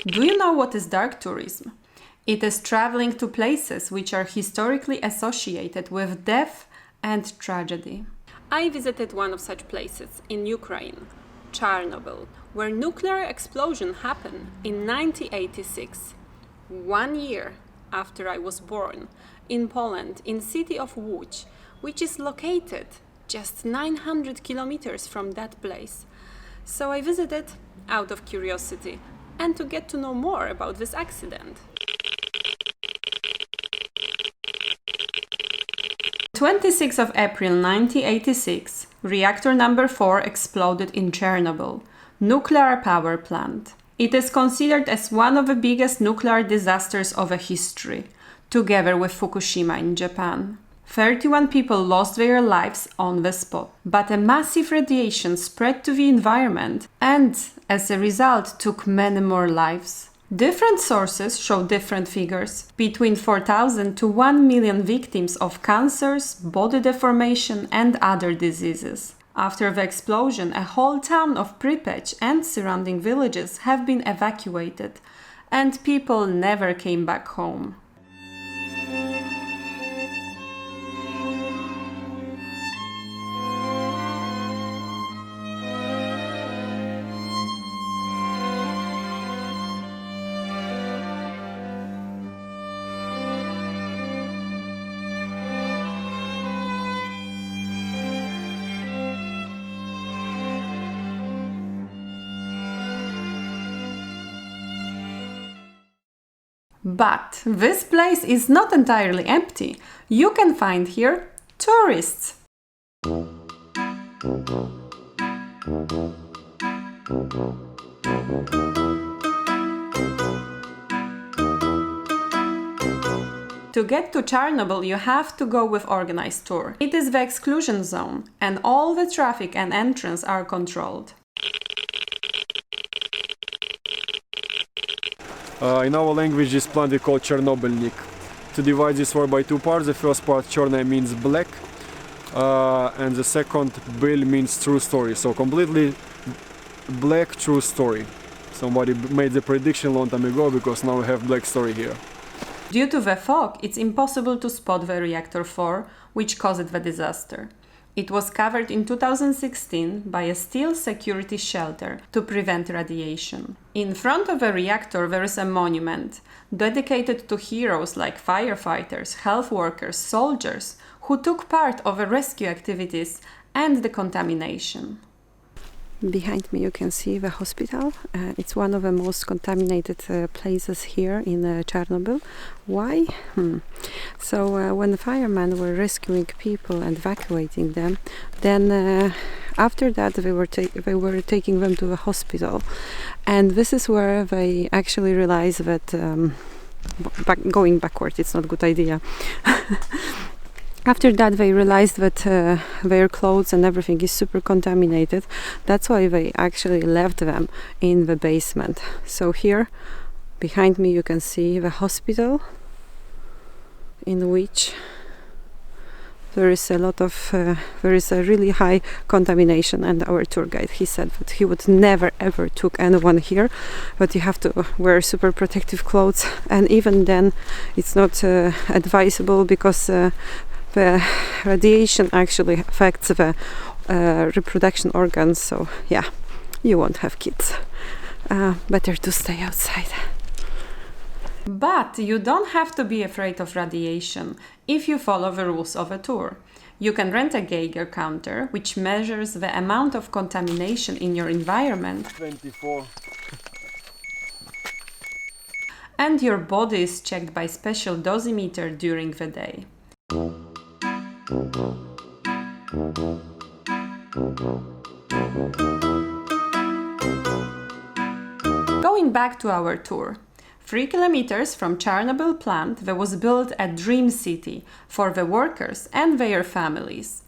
Do you know what is dark tourism? It is traveling to places which are historically associated with death and tragedy. I visited one of such places in Ukraine, Chernobyl, where nuclear explosion happened in 1986, 1 year after I was born, in Poland, in city of Lodz, which is located just 900 kilometers from that place. So I visited out of curiosity and to get to know more about this accident. 26th of April 1986, reactor number 4 exploded in Chernobyl, nuclear power plant. It is considered as one of the biggest nuclear disasters of a history, together with Fukushima in Japan. 31 people lost their lives on the spot, but a massive radiation spread to the environment and, as a result, took many more lives. Different sources show different figures, between 4,000 to 1 million victims of cancers, body deformation and other diseases. After the explosion, a whole town of Pripyat and surrounding villages have been evacuated, and people never came back home. But this place is not entirely empty. You can find here tourists. To get to Chernobyl, you have to go with organized tour. It is the exclusion zone, and all the traffic and entrance are controlled. In our language, this plant is called Chernobylnik. To divide this word by two parts, the first part, Cherna, means black, and the second, Byl, means true story. So completely black true story. Somebody made the prediction long time ago, because now we have black story here. Due to the fog, it's impossible to spot the reactor 4, which caused the disaster. It was covered in 2016 by a steel security shelter to prevent radiation. In front of the reactor there is a monument dedicated to heroes like firefighters, health workers, soldiers who took part of the rescue activities and the contamination. Behind me you can see the hospital. It's one of the most contaminated places here in Chernobyl. Why? So when the firemen were rescuing people and evacuating them, then after that they were taking them to the hospital, and this is where they actually realized that going backward it's not a good idea. After that they realized that their clothes and everything is super contaminated. That's why they actually left them in the basement. So here behind me you can see the hospital, in which there is a really high contamination, and our tour guide, he said that he would never ever took anyone here, but you have to wear super protective clothes, and even then it's not advisable, because the radiation actually affects the reproduction organs, so yeah, you won't have kids. Better to stay outside. But you don't have to be afraid of radiation if you follow the rules of a tour. You can rent a Geiger counter, which measures the amount of contamination in your environment. 24. And your body is checked by special dosimeter during the day. Going back to our tour. 3 kilometers from Chernobyl plant there was built a dream city for the workers and their families.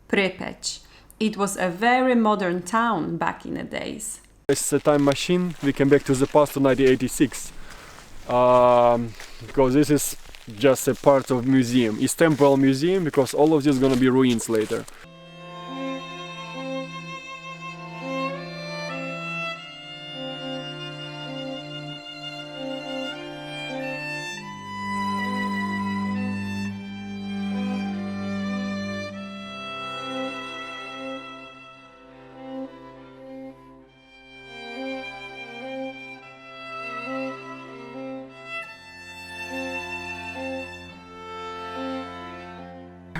Pripyat. It was a very modern town back in the days. It's a time machine. We came back to the past to 1986. Because this is just a part of museum. It's temporal museum, because all of this is gonna be ruins later.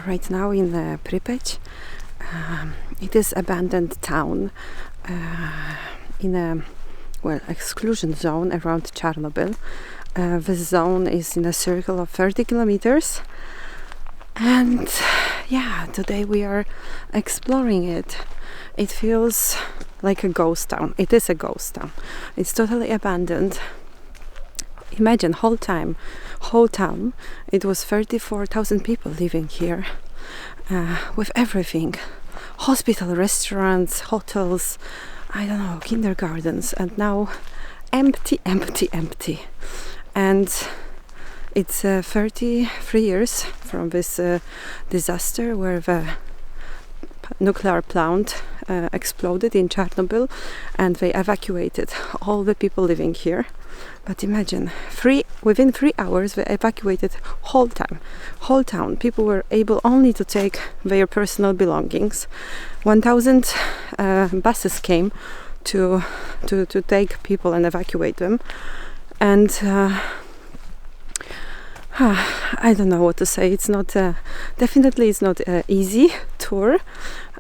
right now in Pripyat. It is abandoned town in a exclusion zone around Chernobyl. This zone is in a circle of 30 kilometers, and today we are exploring it. It feels like a ghost town. It is a ghost town. It's totally abandoned. Imagine whole town. It was 34,000 people living here, with everything: hospital, restaurants, hotels, I don't know, kindergartens, and now empty. And it's 33 years from this disaster where the nuclear plant exploded in Chernobyl, and they evacuated all the people living here. But imagine, within 3 hours they evacuated whole town. People were able only to take their personal belongings. 1,000 buses came to take people and evacuate them. And I don't know what to say. It's not definitely it's not an easy tour,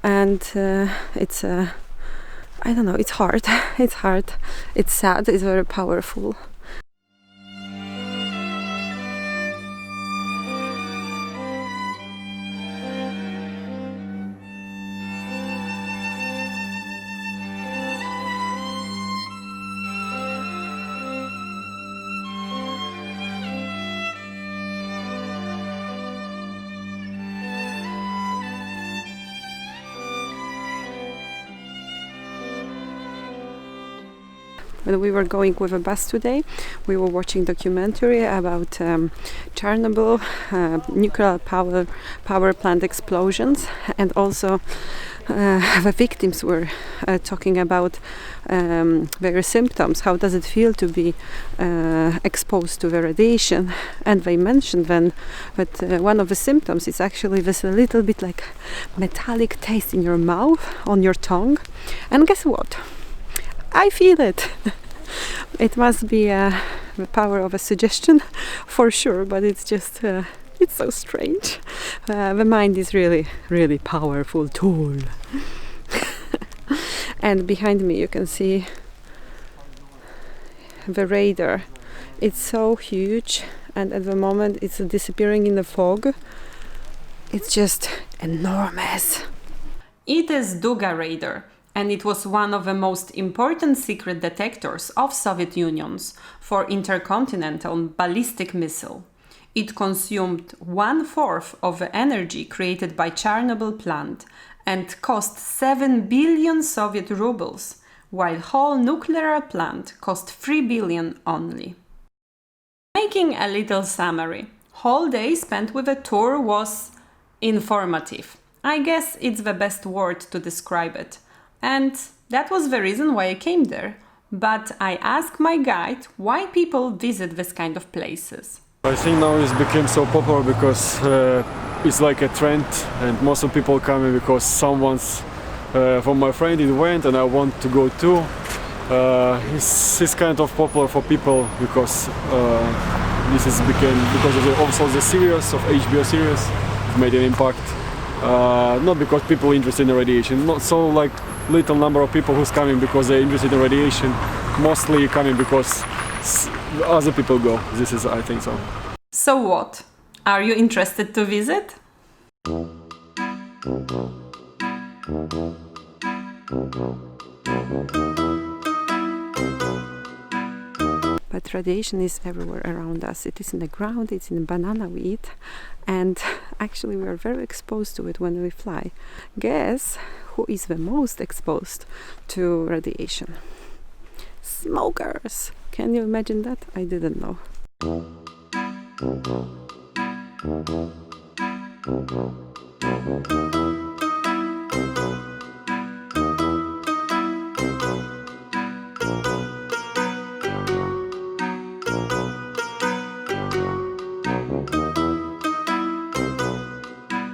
and it's I don't know. It's hard. It's hard. It's sad. It's very powerful. When we were going with a bus today, we were watching documentary about Chernobyl, nuclear power plant explosions, and also the victims were talking about their symptoms. How does it feel to be exposed to the radiation? And they mentioned then that one of the symptoms is actually this a little bit like metallic taste in your mouth, on your tongue. And guess what? I feel it. It must be the power of a suggestion, for sure, but it's just it's so strange. The mind is really, really powerful tool. And behind me you can see the radar. It's so huge, and at the moment it's disappearing in the fog. It's just enormous. It is Duga radar, and it was one of the most important secret detectors of Soviet Unions for intercontinental ballistic missile. It consumed 1/4 of the energy created by Chernobyl plant and cost 7 billion Soviet rubles, while whole nuclear plant cost 3 billion only. Making a little summary, whole day spent with a tour was informative. I guess it's the best word to describe it. And that was the reason why I came there. But I asked my guide why people visit this kind of places. I think now it's became so popular because it's like a trend, and most of people coming because someone's from my friend it went and I want to go too. It's kind of popular for people because this is became because of also the series of HBO series. It made an impact. Not because people are interested in radiation, not so like little number of people who's coming because they're interested in radiation, mostly coming because other people go. This is, I think so. So what? Are you interested to visit? But radiation is everywhere around us. It is in the ground, it's in the banana we eat, and actually we are very exposed to it when we fly. Guess who is the most exposed to radiation? Smokers! Can you imagine that? I didn't know.